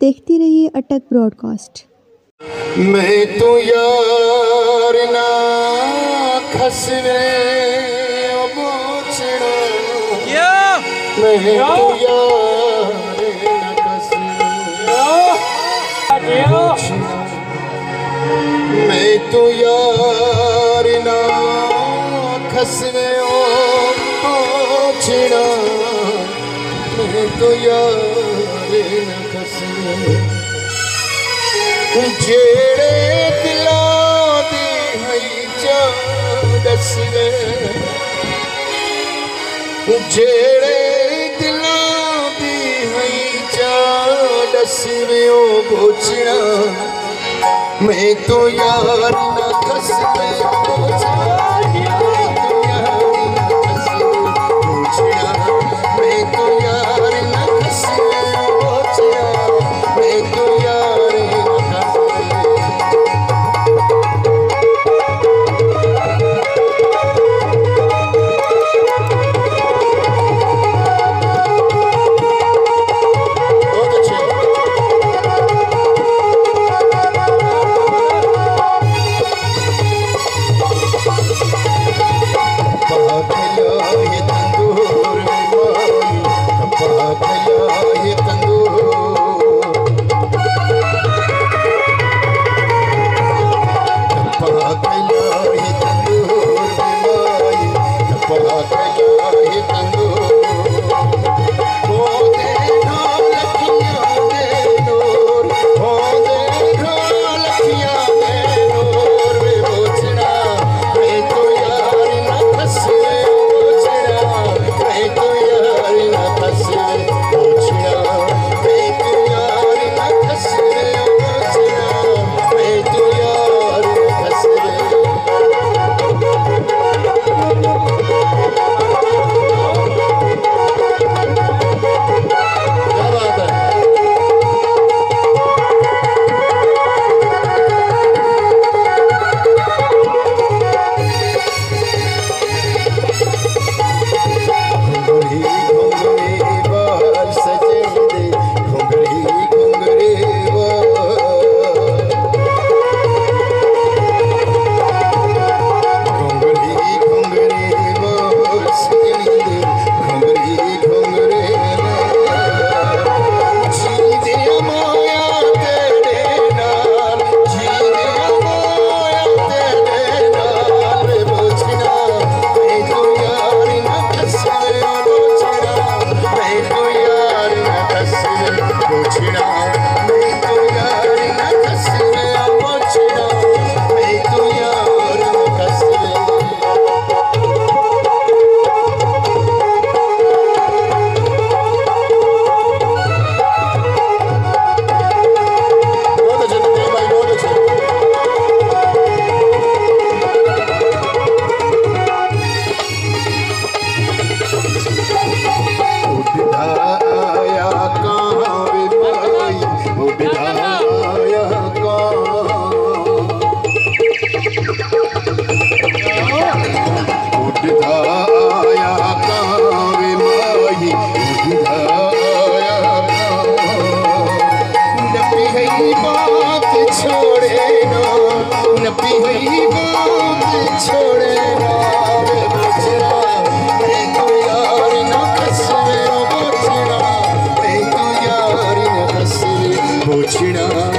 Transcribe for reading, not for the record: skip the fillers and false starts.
देखते रहिए अटक ब्रॉडकास्ट। मैं तो यार ना खसरे बोचड़ा, मैं तो यार ना खसरे, मैं तो यार ना खसरे बोचड़ा, मैं तो यार ना खसरे। जेड़े दिलां दी हई चा दसवे, जेड़े दिलां दी हई चा दसवे ओ बोचड़ा, मैं तो यार ना खसवे बोचड़ा, मैं तो यार ना खसवे बोचड़ा, मैं तो यार बोचड़ा।